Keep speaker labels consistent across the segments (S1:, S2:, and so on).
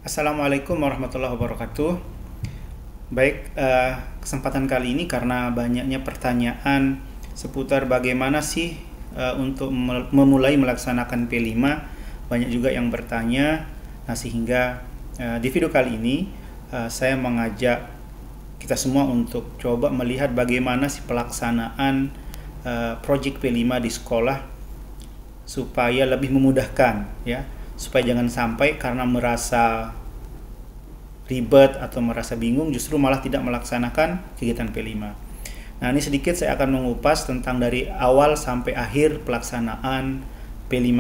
S1: Assalamualaikum warahmatullahi wabarakatuh. Baik, kesempatan kali ini karena banyaknya pertanyaan seputar bagaimana sih untuk memulai melaksanakan P5, banyak juga yang bertanya. Nah, sehingga di video kali ini saya mengajak kita semua untuk coba melihat bagaimana sih pelaksanaan project P5 di sekolah supaya lebih memudahkan, ya, supaya jangan sampai karena merasa ribet atau merasa bingung justru malah tidak melaksanakan kegiatan P5. Nah, ini sedikit saya akan mengupas tentang dari awal sampai akhir pelaksanaan P5.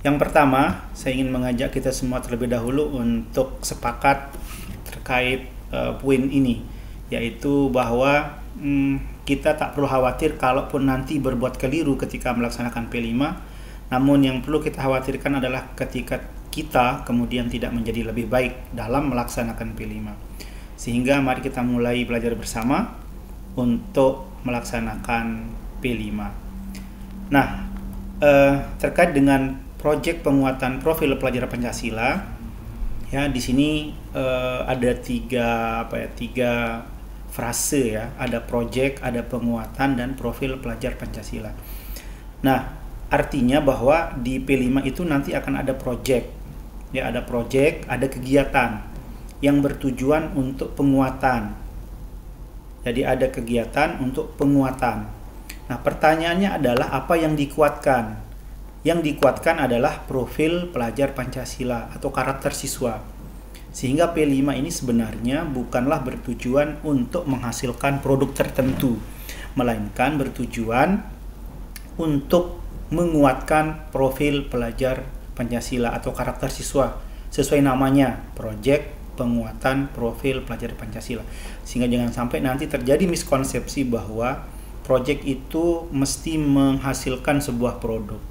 S1: Yang pertama, saya ingin mengajak kita semua terlebih dahulu untuk sepakat terkait poin ini, yaitu bahwa kita tak perlu khawatir kalaupun nanti berbuat keliru ketika melaksanakan P5. Namun yang perlu kita khawatirkan adalah ketika kita kemudian tidak menjadi lebih baik dalam melaksanakan P5. Sehingga mari kita mulai belajar bersama untuk melaksanakan P5. Nah, terkait dengan proyek penguatan profil pelajar Pancasila, ya, di sini ada tiga frase, ya. Ada proyek, ada penguatan, dan profil pelajar Pancasila. Nah, artinya bahwa di P5 itu nanti akan ada proyek, ya, ada proyek, ada kegiatan yang bertujuan untuk penguatan. Jadi ada kegiatan untuk penguatan. Nah, pertanyaannya adalah apa yang dikuatkan? Yang dikuatkan adalah profil pelajar Pancasila atau karakter siswa. Sehingga P5 ini sebenarnya bukanlah bertujuan untuk menghasilkan produk tertentu, melainkan bertujuan untuk menguatkan profil pelajar Pancasila atau karakter siswa sesuai namanya, proyek penguatan profil pelajar Pancasila. Sehingga jangan sampai nanti terjadi miskonsepsi bahwa proyek itu mesti menghasilkan sebuah produk.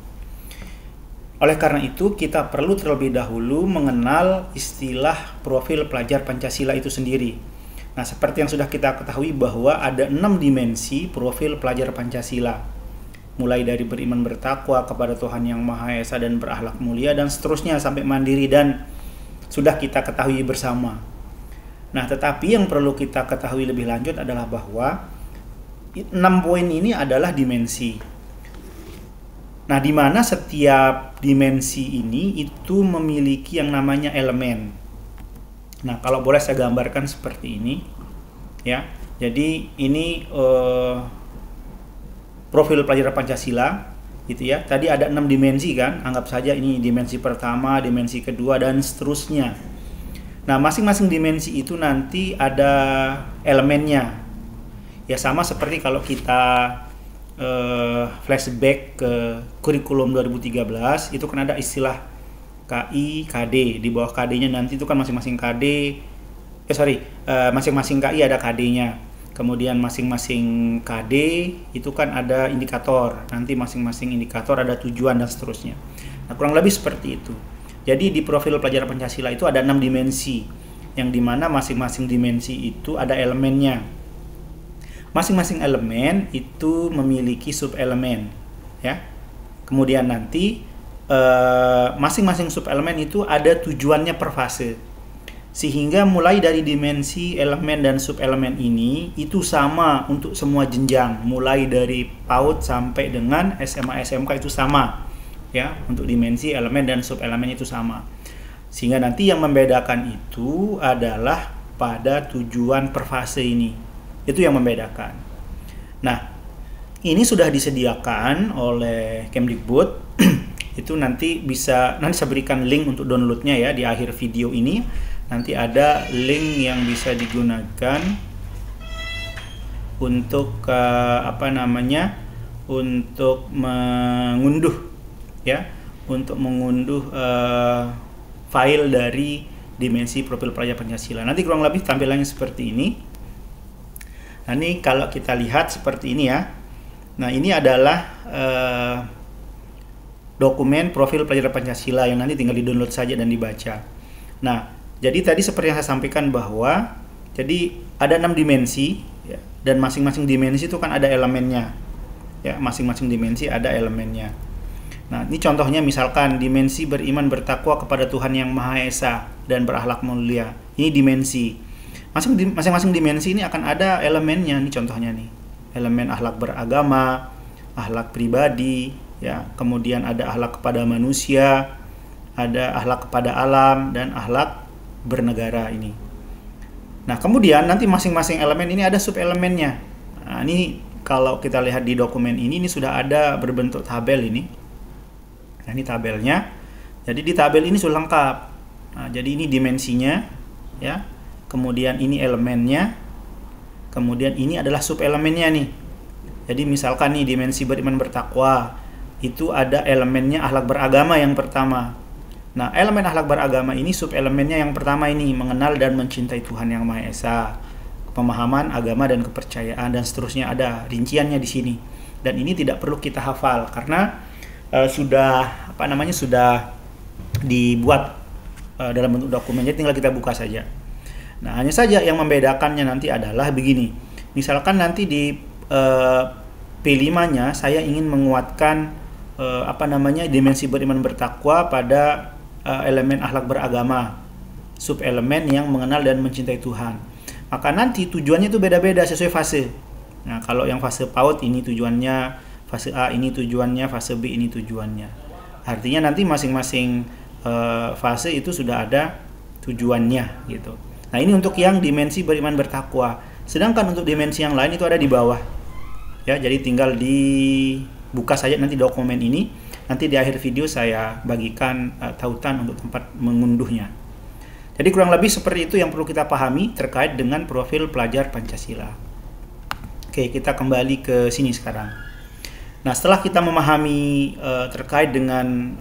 S1: Oleh karena itu, kita perlu terlebih dahulu mengenal istilah profil pelajar Pancasila itu sendiri. Nah, seperti yang sudah kita ketahui bahwa ada 6 dimensi profil pelajar Pancasila. Mulai dari beriman bertakwa kepada Tuhan Yang Maha Esa dan berakhlak mulia dan seterusnya sampai mandiri, dan sudah kita ketahui bersama. Nah, tetapi yang perlu kita ketahui lebih lanjut adalah bahwa 6 poin ini adalah dimensi. Nah, di mana setiap dimensi ini itu memiliki yang namanya elemen. Nah, kalau boleh saya gambarkan seperti ini, ya. Jadi ini profil pelajar Pancasila, gitu ya. Tadi ada 6 dimensi kan, anggap saja ini dimensi pertama, dimensi kedua, dan seterusnya. Nah, masing-masing dimensi itu nanti ada elemennya. Ya, sama seperti kalau kita flashback ke kurikulum 2013, itu kan ada istilah KI, KD. Di bawah KD-nya nanti itu kan masing-masing KD, masing-masing KI ada KD-nya. Kemudian masing-masing KD itu kan ada indikator. Nanti masing-masing indikator ada tujuan dan seterusnya. Nah, kurang lebih seperti itu. Jadi di profil pelajar Pancasila itu ada 6 dimensi, yang dimana masing-masing dimensi itu ada elemennya. Masing-masing elemen itu memiliki sub-elemen, ya. Kemudian nanti masing-masing sub-elemen itu ada tujuannya per fase. Sehingga mulai dari dimensi elemen dan sub-elemen ini itu sama untuk semua jenjang, mulai dari PAUD sampai dengan SMA SMK itu sama, ya, untuk dimensi elemen dan sub-elemen itu sama. Sehingga nanti yang membedakan itu adalah pada tujuan per fase ini. Itu yang membedakan. Nah, ini sudah disediakan oleh Kemdikbud. Itu nanti saya berikan link untuk downloadnya, ya, di akhir video ini. Nanti ada link yang bisa digunakan untuk untuk mengunduh, ya, untuk mengunduh file dari dimensi profil pelajar Pancasila. Nanti kurang lebih tampilannya seperti ini. Nah, ini kalau kita lihat seperti ini, ya. Nah, ini adalah dokumen profil pelajar Pancasila yang nanti tinggal di-download saja dan dibaca. Nah, jadi tadi seperti yang saya sampaikan bahwa jadi ada 6 dimensi, ya, dan masing-masing dimensi itu kan ada elemennya. Ya, masing-masing dimensi ada elemennya. Nah, ini contohnya misalkan dimensi beriman bertakwa kepada Tuhan Yang Maha Esa dan berakhlak mulia. Ini dimensi. Masing-masing dimensi ini akan ada elemennya nih, contohnya nih. Elemen akhlak beragama, akhlak pribadi, ya. Kemudian ada akhlak kepada manusia, ada akhlak kepada alam, dan akhlak bernegara ini. Nah, kemudian nanti masing-masing elemen ini ada sub-elemennya. Nah, ini kalau kita lihat di dokumen ini sudah ada berbentuk tabel ini. Nah, ini tabelnya. Jadi di tabel ini sudah lengkap. Nah, jadi ini dimensinya, ya. Kemudian ini elemennya. Kemudian ini adalah sub-elemennya nih. Jadi misalkan nih dimensi beriman bertakwa, itu ada elemennya akhlak beragama yang pertama. Nah, elemen akhlak beragama ini sub-elemennya yang pertama ini, mengenal dan mencintai Tuhan Yang Maha Esa, pemahaman agama dan kepercayaan, dan seterusnya ada rinciannya di sini. Dan ini tidak perlu kita hafal karena sudah dibuat dalam bentuk dokumen, jadi tinggal kita buka saja. Nah, hanya saja yang membedakannya nanti adalah begini. Misalkan nanti di P5-nya saya ingin menguatkan dimensi beriman bertakwa pada elemen akhlak beragama, sub elemen yang mengenal dan mencintai Tuhan. Maka nanti tujuannya itu beda-beda sesuai fase. Nah, kalau yang fase PAUD ini tujuannya, fase A ini tujuannya, fase B ini tujuannya. Artinya nanti masing-masing fase itu sudah ada tujuannya gitu. Nah, ini untuk yang dimensi beriman bertakwa. Sedangkan untuk dimensi yang lain itu ada di bawah. Ya, jadi tinggal dibuka saja nanti dokumen ini. Nanti di akhir video saya bagikan tautan untuk tempat mengunduhnya. Jadi kurang lebih seperti itu yang perlu kita pahami terkait dengan profil pelajar Pancasila. Oke, kita kembali ke sini sekarang. Nah, setelah kita memahami terkait dengan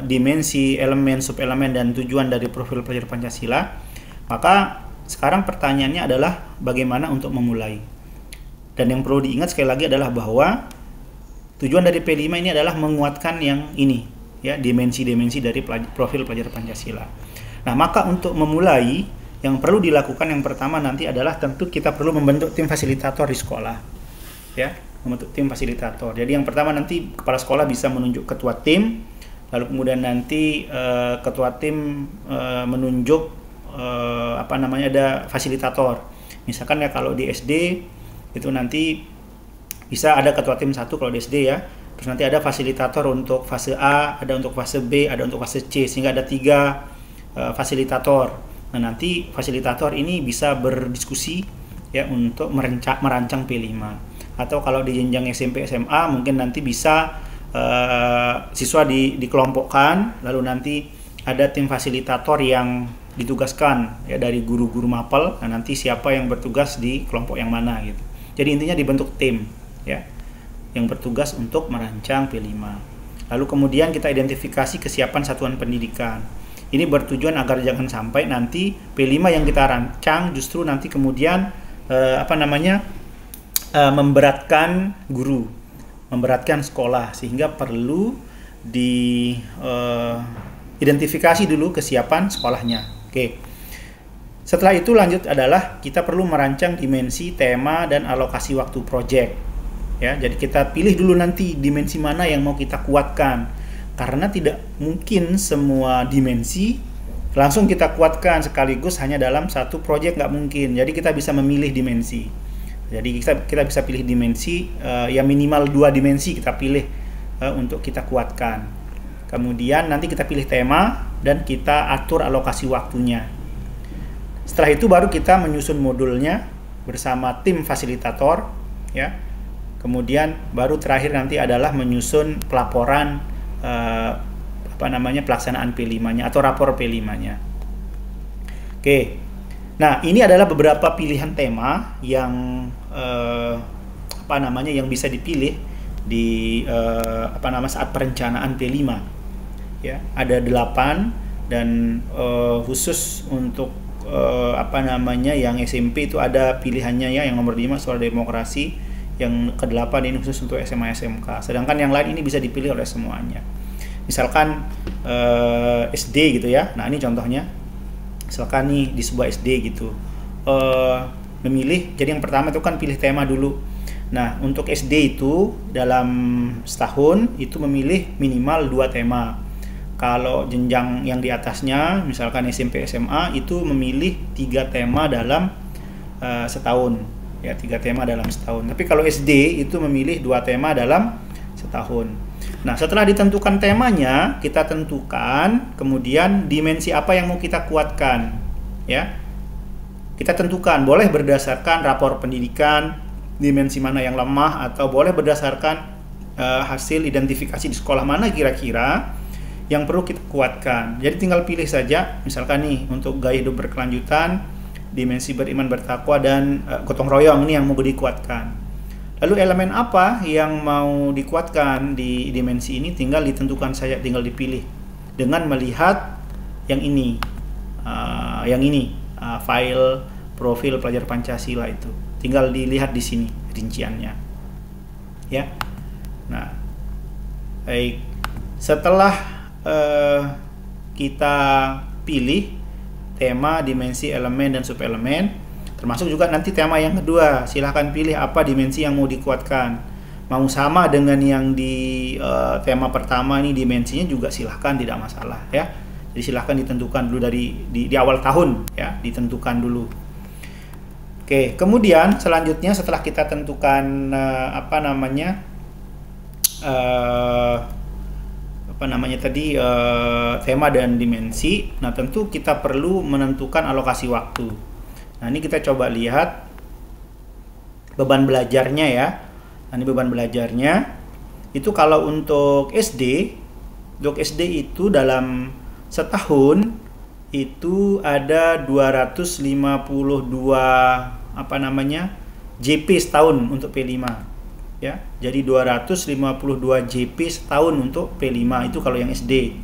S1: dimensi, elemen, subelemen, dan tujuan dari profil pelajar Pancasila, maka sekarang pertanyaannya adalah bagaimana untuk memulai. Dan yang perlu diingat sekali lagi adalah bahwa tujuan dari P5 ini adalah menguatkan yang ini, ya, dimensi-dimensi dari profil pelajar Pancasila. Nah, maka untuk memulai yang perlu dilakukan yang pertama nanti adalah tentu kita perlu membentuk tim fasilitator di sekolah, ya, membentuk tim fasilitator. Jadi yang pertama nanti kepala sekolah bisa menunjuk ketua tim, lalu kemudian nanti ketua tim menunjuk ada fasilitator. Misalkan ya kalau di SD itu nanti bisa ada ketua tim 1 kalau di SD ya. Terus nanti ada fasilitator untuk fase A, ada untuk fase B, ada untuk fase C, sehingga ada 3 fasilitator. Nah, nanti fasilitator ini bisa berdiskusi ya untuk merancang P5. Atau kalau di jenjang SMP SMA mungkin nanti bisa siswa dikelompokkan, lalu nanti ada tim fasilitator yang ditugaskan ya dari guru-guru mapel. Nah, nanti siapa yang bertugas di kelompok yang mana gitu. Jadi intinya dibentuk tim ya yang bertugas untuk merancang P5. Lalu kemudian kita identifikasi kesiapan satuan pendidikan. Ini bertujuan agar jangan sampai nanti P5 yang kita rancang justru nanti kemudian memberatkan guru, memberatkan sekolah, sehingga perlu identifikasi dulu kesiapan sekolahnya. Oke. Setelah itu lanjut adalah kita perlu merancang dimensi, tema, dan alokasi waktu proyek. Ya, jadi kita pilih dulu nanti dimensi mana yang mau kita kuatkan. Karena tidak mungkin semua dimensi langsung kita kuatkan sekaligus hanya dalam satu proyek, nggak mungkin. Jadi kita bisa memilih dimensi. Jadi kita bisa pilih dimensi, ya minimal 2 dimensi kita pilih untuk kita kuatkan. Kemudian nanti kita pilih tema dan kita atur alokasi waktunya. Setelah itu baru kita menyusun modulnya bersama tim fasilitator, ya. Kemudian baru terakhir nanti adalah menyusun pelaporan pelaksanaan P5-nya atau rapor P5-nya. Oke. Nah, ini adalah beberapa pilihan tema yang yang bisa dipilih di saat perencanaan P5. Ya, ada 8 dan khusus untuk yang SMP itu ada pilihannya ya, yang nomor 5 soal demokrasi, yang ke-8 ini khusus untuk SMA SMK. Sedangkan yang lain ini bisa dipilih oleh semuanya. Misalkan SD gitu ya. Nah, ini contohnya. Misalkan nih di sebuah SD gitu. Memilih, jadi yang pertama itu kan pilih tema dulu. Nah, untuk SD itu dalam setahun itu memilih minimal 2 tema. Kalau jenjang yang di atasnya, misalkan SMP SMA, itu memilih 3 tema dalam setahun. Ya, 3 tema dalam setahun. Tapi kalau SD itu memilih 2 tema dalam setahun. Nah, setelah ditentukan temanya, kita tentukan kemudian dimensi apa yang mau kita kuatkan. Ya, kita tentukan, boleh berdasarkan rapor pendidikan, dimensi mana yang lemah, atau boleh berdasarkan hasil identifikasi di sekolah mana kira-kira yang perlu kita kuatkan. Jadi tinggal pilih saja, misalkan nih untuk gaya hidup berkelanjutan, dimensi beriman bertakwa, dan gotong royong ini yang mau dikuatkan. Lalu elemen apa yang mau dikuatkan di dimensi ini tinggal ditentukan saja, tinggal dipilih dengan melihat yang ini, file profil pelajar Pancasila itu. Tinggal dilihat di sini rinciannya. Ya. Nah, baik. Setelah kita pilih tema, dimensi, elemen, dan subelemen, termasuk juga nanti tema yang kedua, silahkan pilih apa dimensi yang mau dikuatkan. Mau sama dengan yang di tema pertama ini dimensinya juga silahkan, tidak masalah ya. Jadi silahkan ditentukan dulu di awal tahun ya, ditentukan dulu. Oke, kemudian selanjutnya setelah kita tentukan tema dan dimensi, nah tentu kita perlu menentukan alokasi waktu. Nah, ini kita coba lihat beban belajarnya ya. Nah, ini beban belajarnya. Itu kalau untuk SD itu dalam setahun itu ada 252 JP setahun untuk P5 ya. Jadi 252 JP setahun untuk P5 itu kalau yang SD.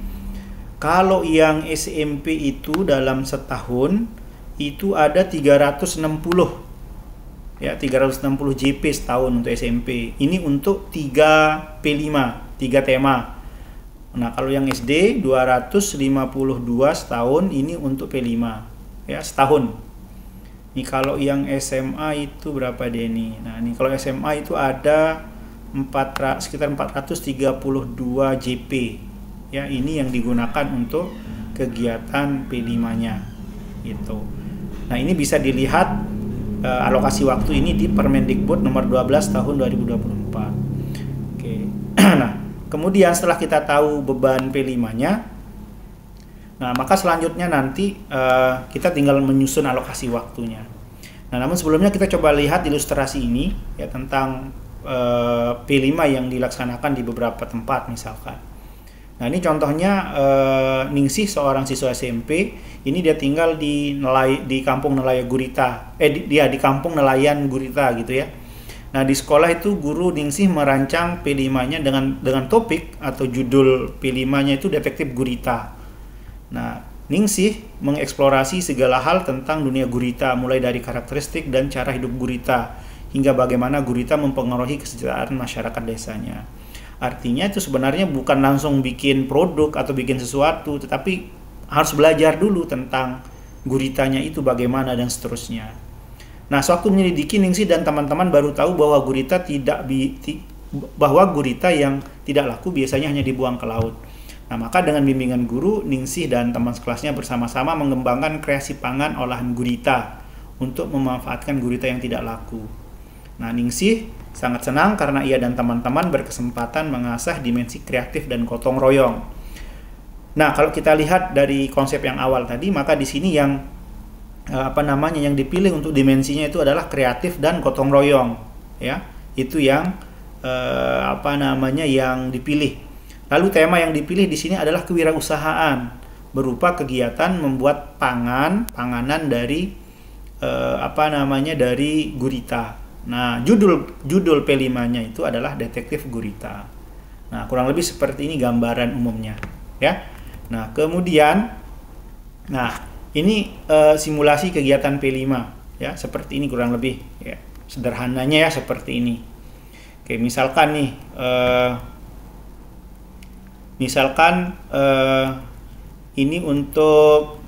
S1: Kalau yang SMP itu dalam setahun itu ada 360 ya, 360 JP setahun untuk SMP. Ini untuk 3 P5, 3 tema. Nah, kalau yang SD 252 setahun, ini untuk P5 ya, setahun. Ini kalau yang SMA itu berapa deh nih? Nah, ini kalau SMA itu ada sekitar 432 JP. Ya, ini yang digunakan untuk kegiatan P5-nya. Gitu. Nah, ini bisa dilihat alokasi waktu ini di Permendikbud nomor 12 tahun 2024. Oke. Nah, kemudian setelah kita tahu beban P5-nya, nah maka selanjutnya nanti kita tinggal menyusun alokasi waktunya. Nah, namun sebelumnya kita coba lihat ilustrasi ini ya tentang P5 yang dilaksanakan di beberapa tempat misalkan. Nah, ini contohnya Ningsih, seorang siswa SMP, ini dia tinggal di kampung Nelayan Gurita. Di kampung Nelayan Gurita gitu ya. Nah, di sekolah itu guru Ningsih merancang P5-nya dengan topik atau judul P5-nya itu Detektif Gurita. Nah, Ningsih mengeksplorasi segala hal tentang dunia gurita, mulai dari karakteristik dan cara hidup gurita, hingga bagaimana gurita mempengaruhi kesejahteraan masyarakat desanya. Artinya itu sebenarnya bukan langsung bikin produk atau bikin sesuatu, tetapi harus belajar dulu tentang guritanya itu bagaimana dan seterusnya. Nah, sewaktu menyelidiki, Ningsih dan teman-teman baru tahu bahwa gurita yang tidak laku biasanya hanya dibuang ke laut. Nah, maka dengan bimbingan guru, Ningsih dan teman sekelasnya bersama-sama mengembangkan kreasi pangan olahan gurita untuk memanfaatkan gurita yang tidak laku. Nah, Ningsih sangat senang karena ia dan teman-teman berkesempatan mengasah dimensi kreatif dan gotong royong. Nah, kalau kita lihat dari konsep yang awal tadi, maka di sini yang yang dipilih untuk dimensinya itu adalah kreatif dan gotong royong, ya. Itu yang yang dipilih. Lalu tema yang dipilih di sini adalah kewirausahaan, berupa kegiatan membuat panganan dari dari gurita. Nah, judul P5-nya itu adalah Detektif Gurita. Nah, kurang lebih seperti ini gambaran umumnya, ya. Nah, kemudian ini simulasi kegiatan P5 ya, seperti ini kurang lebih ya. Sederhananya ya seperti ini. Oke, misalkan nih ini untuk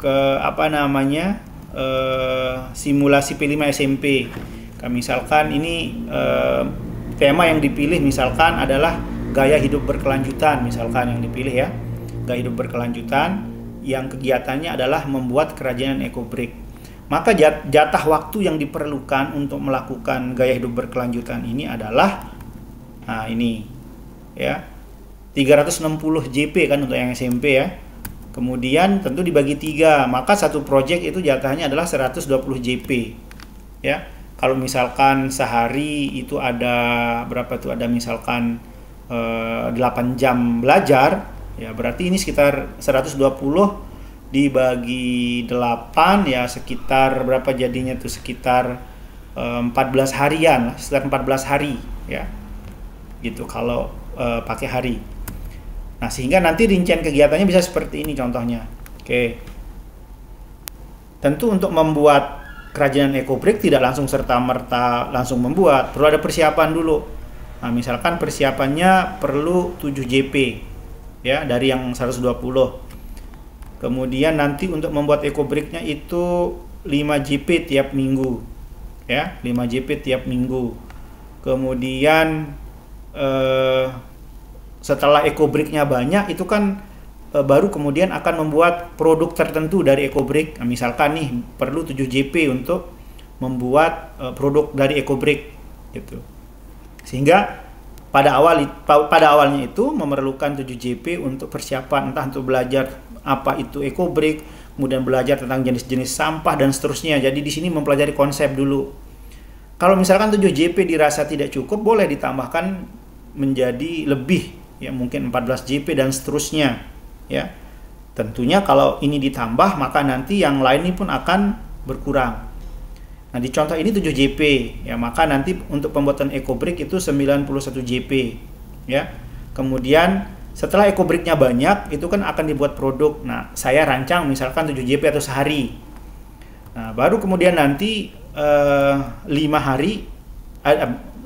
S1: simulasi P5 SMP. Misalkan ini tema yang dipilih misalkan adalah gaya hidup berkelanjutan, misalkan yang dipilih ya, gaya hidup berkelanjutan yang kegiatannya adalah membuat kerajinan ekobrik. Maka jatah waktu yang diperlukan untuk melakukan gaya hidup berkelanjutan ini adalah, nah ini ya, 360 JP kan untuk yang SMP ya. Kemudian tentu dibagi 3, maka satu project itu jatahnya adalah 120 JP ya. Kalau misalkan sehari itu ada berapa tuh, ada misalkan 8 jam belajar ya, berarti ini sekitar 120 dibagi 8 ya, sekitar berapa jadinya tuh, sekitar 14 harian, sekitar 14 hari ya gitu kalau pakai hari. Nah, sehingga nanti rincian kegiatannya bisa seperti ini contohnya. Oke. Tentu untuk membuat kerajinan ekobrik tidak langsung serta-merta langsung membuat, perlu ada persiapan dulu. Nah, misalkan persiapannya perlu 7 JP ya dari yang 120. Kemudian nanti untuk membuat ekobriknya itu 5 JP tiap minggu ya, 5 JP tiap minggu. Kemudian setelah ekobriknya banyak itu kan baru kemudian akan membuat produk tertentu dari ekobrik. Nah, misalkan nih perlu 7 JP untuk membuat produk dari ekobrik gitu. Sehingga pada awalnya itu memerlukan 7 JP untuk persiapan, entah untuk belajar apa itu ekobrik, kemudian belajar tentang jenis-jenis sampah dan seterusnya. Jadi di sini mempelajari konsep dulu. Kalau misalkan 7 JP dirasa tidak cukup, boleh ditambahkan menjadi lebih ya, mungkin 14 JP dan seterusnya ya. Tentunya kalau ini ditambah maka nanti yang lain ini pun akan berkurang. Nah, di contoh ini 7 JP ya, maka nanti untuk pembuatan ekobrik itu 91 JP ya. Kemudian setelah ekobriknya banyak itu kan akan dibuat produk. Nah, saya rancang misalkan 7 JP atau sehari. Nah, baru kemudian nanti 5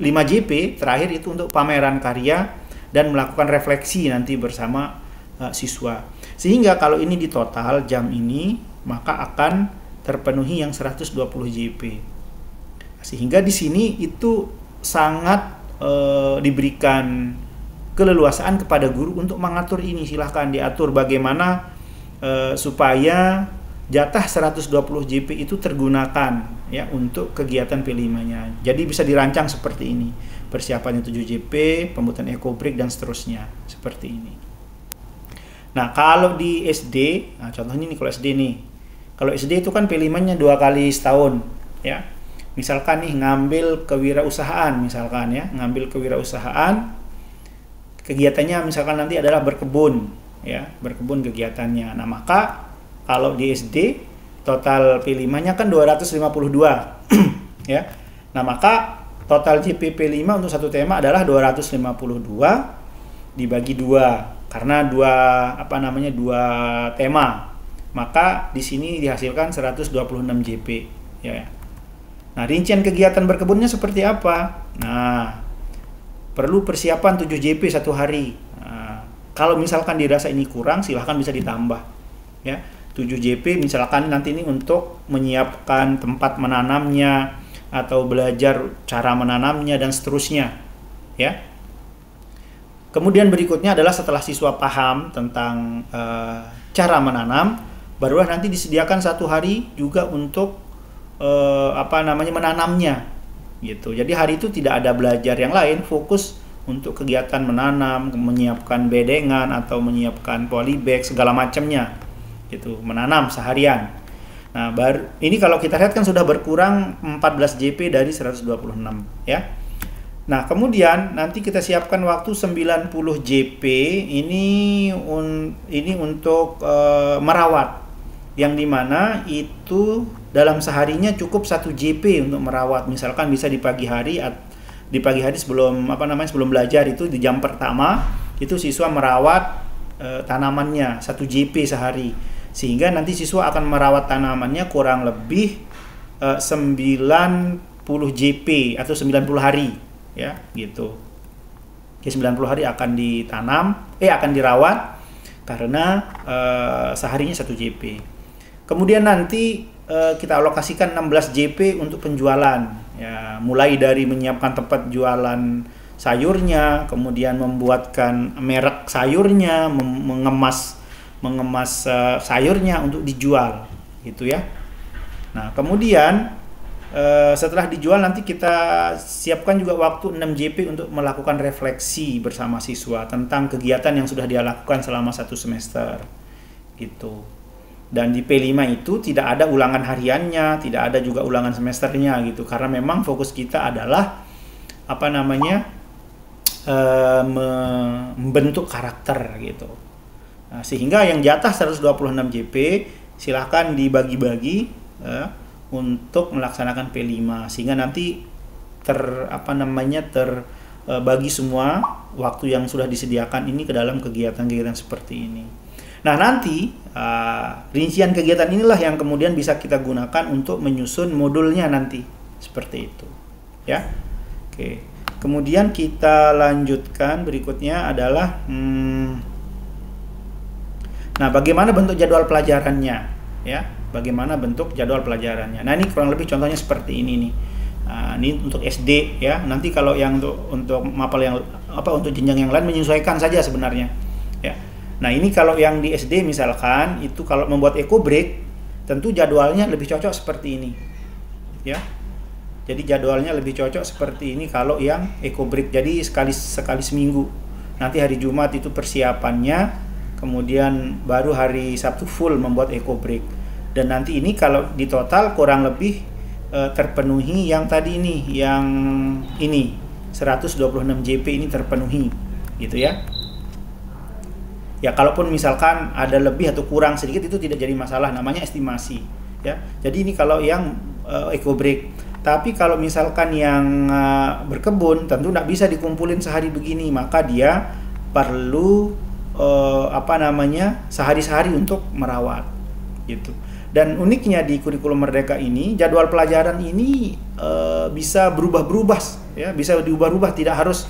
S1: JP terakhir itu untuk pameran karya dan melakukan refleksi nanti bersama siswa. Sehingga kalau ini di total jam ini maka akan terpenuhi yang 120 JP. Sehingga di sini itu sangat diberikan keleluasaan kepada guru untuk mengatur ini. Silahkan diatur bagaimana supaya jatah 120 JP itu tergunakan ya untuk kegiatan P5-nya. Jadi bisa dirancang seperti ini. Persiapannya 7 JP, pembuatan ekobrik dan seterusnya. Seperti ini. Nah, kalau di SD, nah contohnya nih kalau SD nih. Kalau SD itu kan P5-nya 2 kali setahun, ya. Misalkan nih ngambil kewirausahaan misalkan ya, ngambil kewirausahaan. Kegiatannya misalkan nanti adalah berkebun, ya, berkebun kegiatannya. Nah, maka kalau di SD total P5-nya kan 252, ya. Nah, maka total JP P5 untuk satu tema adalah 252 dibagi 2. Karena dua tema, maka di sini dihasilkan 126 JP ya. Nah, rincian kegiatan berkebunnya seperti apa? Nah, perlu persiapan 7 JP satu hari. Nah, kalau misalkan dirasa ini kurang, silahkan bisa ditambah ya. 7 JP misalkan nanti ini untuk menyiapkan tempat menanamnya atau belajar cara menanamnya dan seterusnya ya. Kemudian berikutnya adalah setelah siswa paham tentang cara menanam, barulah nanti disediakan satu hari juga untuk menanamnya, gitu. Jadi hari itu tidak ada belajar yang lain, fokus untuk kegiatan menanam, menyiapkan bedengan atau menyiapkan polybag segala macamnya, gitu. Menanam seharian. Nah, ini kalau kita lihat kan sudah berkurang 14 JP dari 126, ya. Nah, kemudian nanti kita siapkan waktu 90 JP ini untuk merawat, yang dimana itu dalam seharinya cukup 1 JP untuk merawat. Misalkan bisa di pagi hari sebelum sebelum belajar itu di jam pertama itu siswa merawat tanamannya 1 JP sehari, sehingga nanti siswa akan merawat tanamannya kurang lebih 90 JP atau 90 hari. Ya, gitu. Oke, 90 hari akan akan dirawat karena seharinya 1 JP. Kemudian nanti kita alokasikan 16 JP untuk penjualan. Ya, mulai dari menyiapkan tempat jualan sayurnya, kemudian membuatkan merek sayurnya, mengemas sayurnya untuk dijual, gitu ya. Nah, kemudian setelah dijual nanti kita siapkan juga waktu 6 JP untuk melakukan refleksi bersama siswa tentang kegiatan yang sudah dia lakukan selama 1 semester, gitu. Dan di P5 itu tidak ada ulangan hariannya, tidak ada juga ulangan semesternya gitu, karena memang fokus kita adalah membentuk karakter gitu. Nah, sehingga yang jatah 126 JP silahkan dibagi-bagi untuk melaksanakan P5, sehingga nanti terbagi semua waktu yang sudah disediakan ini ke dalam kegiatan-kegiatan seperti ini. Nah, nanti rincian kegiatan inilah yang kemudian bisa kita gunakan untuk menyusun modulnya nanti, seperti itu ya. Oke, kemudian kita lanjutkan, berikutnya adalah nah, bagaimana bentuk jadwal pelajarannya ya, bagaimana bentuk jadwal pelajarannya. Nah, ini kurang lebih contohnya seperti ini nih. Ini untuk SD ya, nanti kalau yang untuk mapel yang untuk jenjang yang lain menyesuaikan saja sebenarnya ya. Nah, ini kalau yang di SD misalkan itu kalau membuat eco break tentu jadwalnya lebih cocok seperti ini ya. Jadi jadwalnya lebih cocok seperti ini kalau yang eco break. Jadi sekali seminggu. Nanti hari Jumat itu persiapannya, kemudian baru hari Sabtu full membuat eco break. Dan nanti ini kalau di total kurang lebih terpenuhi yang tadi ini, yang ini 126 JP ini terpenuhi gitu ya. Ya, kalaupun misalkan ada lebih atau kurang sedikit itu tidak jadi masalah, namanya estimasi ya. Jadi ini kalau yang eco break. Tapi kalau misalkan yang berkebun tentu tidak bisa dikumpulin sehari begini, maka dia perlu sehari-sehari untuk merawat gitu. Dan uniknya di kurikulum Merdeka ini, jadwal pelajaran ini bisa berubah-berubah ya, bisa diubah-ubah, tidak harus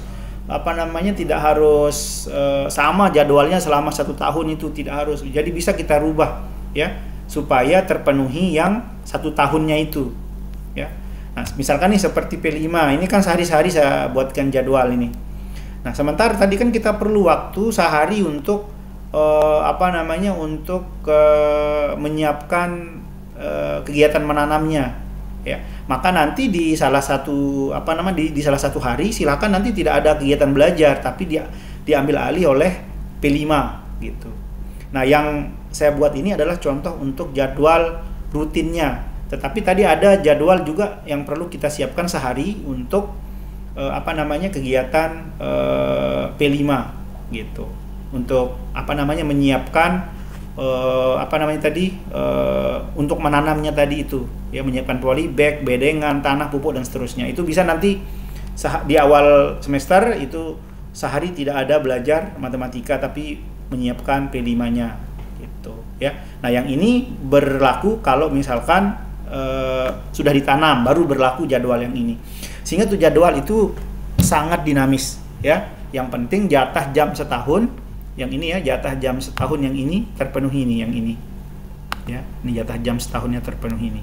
S1: tidak harus sama jadwalnya selama 1 tahun, itu tidak harus. Jadi bisa kita rubah ya supaya terpenuhi yang 1 tahunnya itu ya. Nah, misalkan nih seperti P5 ini kan sehari-hari saya buatkan jadwal ini. Nah, sementara tadi kan kita perlu waktu sehari untuk menyiapkan kegiatan menanamnya ya. Maka nanti di salah satu di salah satu hari silakan nanti tidak ada kegiatan belajar, tapi diambil alih oleh P5 gitu. Nah, yang saya buat ini adalah contoh untuk jadwal rutinnya. Tetapi tadi ada jadwal juga yang perlu kita siapkan sehari untuk kegiatan P5 gitu. Untuk menyiapkan untuk menanamnya tadi itu ya, menyiapkan polybag, bedengan, tanah, pupuk dan seterusnya. Itu bisa nanti di awal semester itu sehari tidak ada belajar matematika tapi menyiapkan P5-nya gitu ya. Nah, yang ini berlaku kalau misalkan sudah ditanam, baru berlaku jadwal yang ini. Sehingga tuh jadwal itu sangat dinamis ya. Yang penting jatah jam setahun yang ini ya, jatah jam setahun yang ini terpenuhi nih, yang ini ya, ini jatah jam setahunnya terpenuhi ini.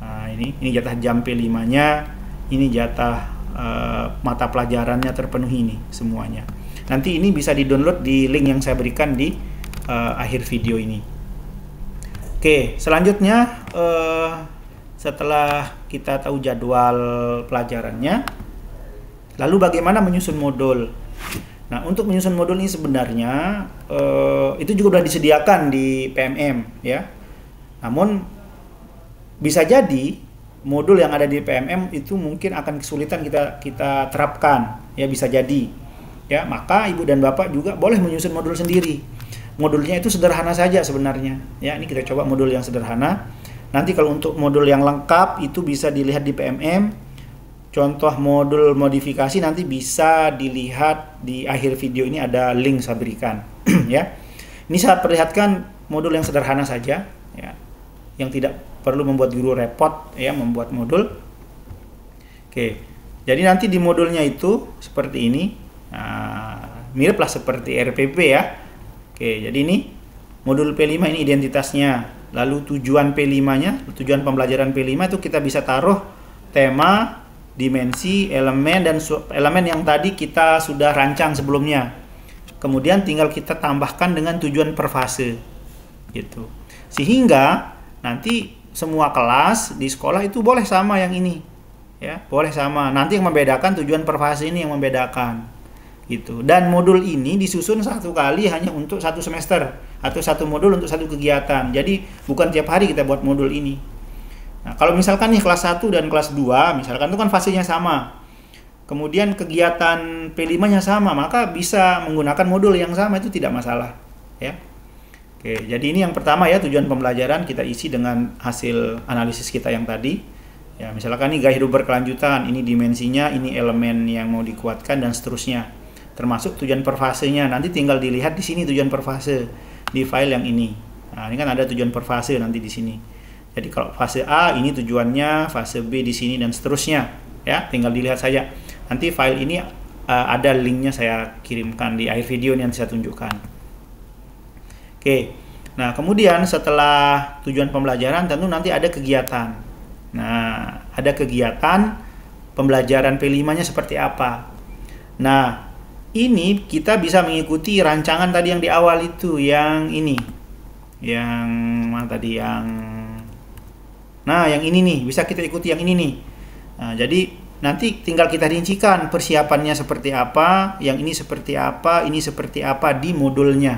S1: Nah, ini jatah jam P5-nya, ini jatah mata pelajarannya terpenuhi ini semuanya. Nanti ini bisa di-download di link yang saya berikan di akhir video ini. Oke, selanjutnya setelah kita tahu jadwal pelajarannya, lalu bagaimana menyusun modul? Nah, untuk menyusun modul ini sebenarnya itu juga sudah disediakan di PMM ya. Namun bisa jadi modul yang ada di PMM itu mungkin akan kesulitan kita terapkan ya, bisa jadi ya. Maka Ibu dan Bapak juga boleh menyusun modul sendiri. Modulnya itu sederhana saja sebenarnya ya. Ini kita coba modul yang sederhana. Nanti kalau untuk modul yang lengkap itu bisa dilihat di PMM. Contoh modul modifikasi nanti bisa dilihat di akhir video ini, ada link saya berikan ya. Ini saya perlihatkan modul yang sederhana saja ya, yang tidak perlu membuat guru repot ya membuat modul. Oke, jadi nanti di modulnya itu seperti ini. Nah, miriplah seperti RPP ya. Oke, jadi ini modul P5 ini identitasnya Lalu tujuan P5-nya, tujuan pembelajaran P5 itu kita bisa taruh tema, dimensi, elemen, dan elemen yang tadi kita sudah rancang sebelumnya. Kemudian tinggal kita tambahkan dengan tujuan per fase. Gitu. Sehingga nanti semua kelas di sekolah itu boleh sama yang ini. Ya, boleh sama. Nanti yang membedakan tujuan per fase ini yang membedakan. Gitu. Dan modul ini disusun satu kali hanya untuk satu semester atau satu modul untuk satu kegiatan. Jadi bukan tiap hari kita buat modul ini. Nah, kalau misalkan nih kelas 1 dan kelas 2, misalkan itu kan fasenya sama. Kemudian kegiatan P5-nya sama, maka bisa menggunakan modul yang sama, itu tidak masalah, ya. Oke, jadi ini yang pertama ya, tujuan pembelajaran kita isi dengan hasil analisis kita yang tadi. Ya, misalkan ini gaya hidup berkelanjutan, ini dimensinya, ini elemen yang mau dikuatkan dan seterusnya. Termasuk tujuan per fasenya, nanti tinggal dilihat di sini tujuan per fase di file yang ini. Nah, ini kan ada tujuan per fase nanti di sini. Jadi kalau fase A ini tujuannya, fase B di sini dan seterusnya, ya, tinggal dilihat saja. Nanti file ini ada linknya saya kirimkan di akhir video ini, nanti saya tunjukkan. Oke, nah kemudian setelah tujuan pembelajaran tentu nanti ada kegiatan. Nah, ada kegiatan pembelajaran P5-nya seperti apa. Nah, ini kita bisa mengikuti rancangan tadi yang di awal itu, yang ini. Yang mana tadi, Nah, yang ini nih, bisa kita ikuti yang ini nih. Nah, jadi nanti tinggal kita rincikan persiapannya seperti apa, yang ini seperti apa di modulnya.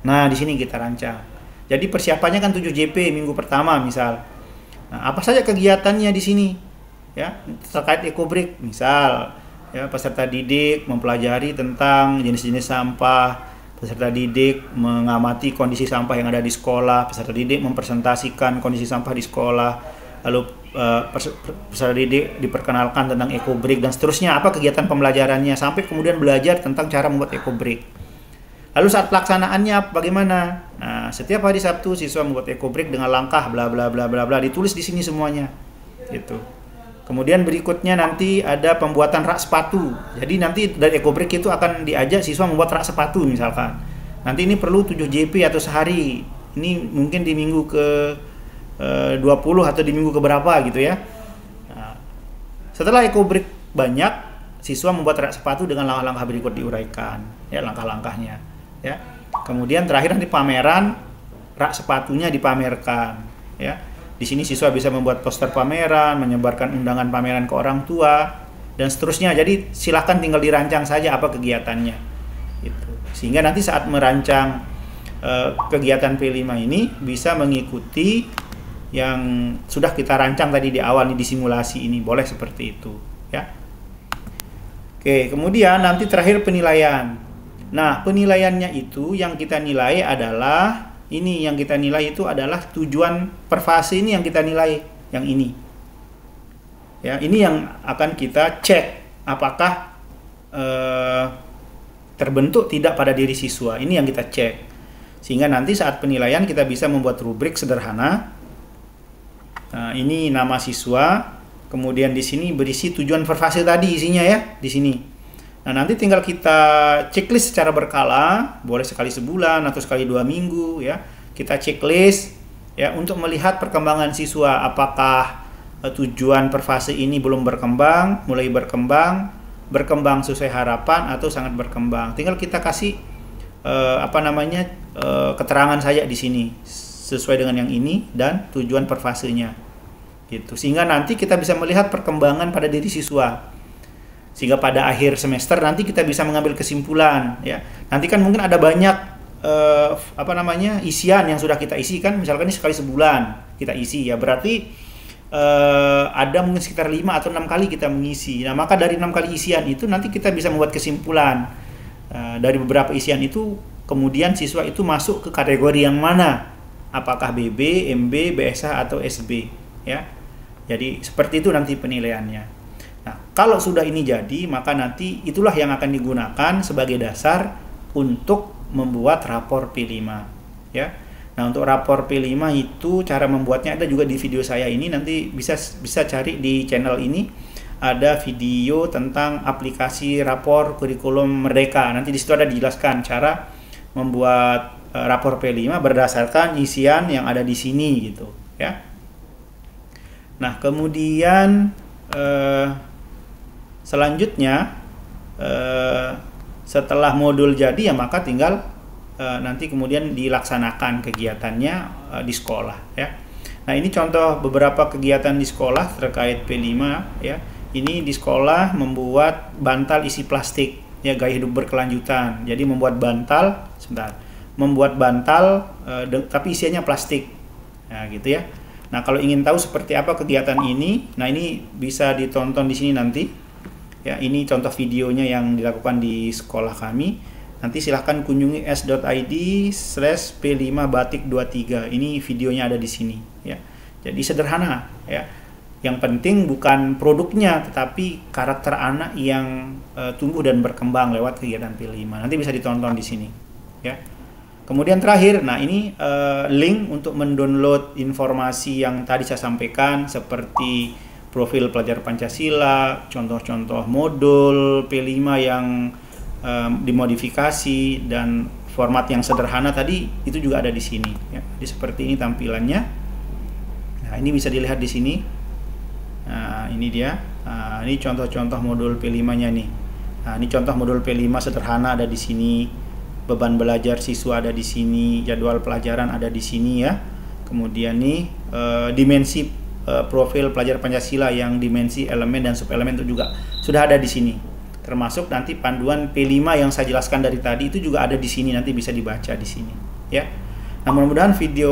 S1: Nah, di sini kita rancang. Jadi persiapannya kan 7 JP minggu pertama misal. Nah, apa saja kegiatannya di sini? Ya, terkait EcoBreak misal, ya, peserta didik mempelajari tentang jenis-jenis sampah, peserta didik mengamati kondisi sampah yang ada di sekolah, peserta didik mempresentasikan kondisi sampah di sekolah, lalu peserta didik diperkenalkan tentang EcoBreak dan seterusnya, apa kegiatan pembelajarannya, sampai kemudian belajar tentang cara membuat EcoBreak. Lalu saat pelaksanaannya bagaimana? Nah, setiap hari Sabtu siswa membuat EcoBreak dengan langkah bla bla bla bla bla, ditulis di sini semuanya. Gitu. Kemudian berikutnya nanti ada pembuatan rak sepatu. Jadi nanti dari EcoBreak itu akan diajak siswa membuat rak sepatu misalkan. Nanti ini perlu 7 JP atau sehari. Ini mungkin di minggu ke 20 atau di minggu keberapa gitu ya. Nah, setelah EcoBreak banyak, siswa membuat rak sepatu dengan langkah-langkah berikut diuraikan. Ya, langkah-langkahnya. Ya. Kemudian terakhir nanti pameran, rak sepatunya dipamerkan. Ya. Di sini siswa bisa membuat poster pameran, menyebarkan undangan pameran ke orang tua, dan seterusnya. Jadi silahkan tinggal dirancang saja apa kegiatannya. Gitu. Sehingga nanti saat merancang kegiatan P5 ini bisa mengikuti yang sudah kita rancang tadi di awal nih, di simulasi ini. Boleh seperti itu. Ya. Oke, kemudian nanti terakhir penilaian. Nah, penilaiannya itu yang kita nilai adalah ini, yang kita nilai itu adalah tujuan per fase ini yang kita nilai, yang ini. Ya, ini yang akan kita cek apakah terbentuk tidak pada diri siswa. Ini yang kita cek. Sehingga nanti saat penilaian kita bisa membuat rubrik sederhana. Nah, ini nama siswa, kemudian di sini berisi tujuan per fase tadi isinya ya, di sini. Nah, nanti tinggal kita checklist secara berkala, boleh sekali sebulan atau sekali 2 minggu ya. Kita checklist ya untuk melihat perkembangan siswa, apakah tujuan per fase ini belum berkembang, mulai berkembang sesuai harapan atau sangat berkembang. Tinggal kita kasih keterangan saja di sini sesuai dengan yang ini dan tujuan per fasenya. Gitu. Sehingga nanti kita bisa melihat perkembangan pada diri siswa. Sehingga pada akhir semester nanti kita bisa mengambil kesimpulan ya. Nanti kan mungkin ada banyak isian yang sudah kita isi kan, misalkan ini sekali sebulan kita isi ya, berarti ada mungkin sekitar 5 atau 6 kali kita mengisi. Nah, maka dari 6 kali isian itu nanti kita bisa membuat kesimpulan dari beberapa isian itu, kemudian siswa itu masuk ke kategori yang mana, apakah BB, MB, BSH atau SB ya. Jadi seperti itu nanti penilaiannya. Nah, kalau sudah ini jadi, maka nanti itulah yang akan digunakan sebagai dasar untuk membuat rapor P5 ya. Nah, untuk rapor P5 itu cara membuatnya ada juga di video saya ini, nanti bisa cari di channel ini, ada video tentang aplikasi rapor kurikulum Merdeka. Nanti di situ ada dijelaskan cara membuat rapor P5 berdasarkan isian yang ada di sini gitu ya. Nah, kemudian selanjutnya setelah modul jadi ya maka tinggal nanti kemudian dilaksanakan kegiatannya di sekolah ya. Nah, ini contoh beberapa kegiatan di sekolah terkait P5 ya. Ini di sekolah membuat bantal isi plastik ya, gaya hidup berkelanjutan. Jadi membuat bantal tapi isiannya plastik. Nah, gitu ya. Nah, kalau ingin tahu seperti apa kegiatan ini, nah ini bisa ditonton di sini nanti. Ya, ini contoh videonya yang dilakukan di sekolah kami. Nanti silahkan kunjungi s.id/p5batik23. Ini videonya ada di sini ya. Jadi sederhana ya. Yang penting bukan produknya, tetapi karakter anak yang tumbuh dan berkembang lewat kegiatan P5. Nanti bisa ditonton di sini ya. Kemudian terakhir, nah ini link untuk mendownload informasi yang tadi saya sampaikan seperti profil pelajar Pancasila, contoh-contoh modul P5 yang dimodifikasi dan format yang sederhana tadi itu juga ada di sini ya. Jadi seperti ini tampilannya. Nah, ini bisa dilihat di sini. Nah, ini dia. Nah, ini contoh-contoh modul P5-nya nih. Nah, ini contoh modul P5 sederhana ada di sini. Beban belajar siswa ada di sini, jadwal pelajaran ada di sini ya. Kemudian nih dimensi profil pelajar Pancasila yang dimensi elemen dan subelemen itu juga sudah ada di sini. Termasuk nanti panduan P5 yang saya jelaskan dari tadi itu juga ada di sini, nanti bisa dibaca di sini ya. Nah, mudah-mudahan video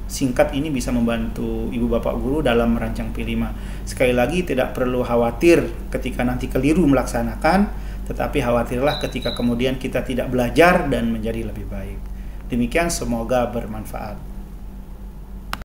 S1: singkat ini bisa membantu Ibu Bapak Guru dalam merancang P5. Sekali lagi, tidak perlu khawatir ketika nanti keliru melaksanakan, tetapi khawatirlah ketika kemudian kita tidak belajar dan menjadi lebih baik. Demikian, semoga bermanfaat.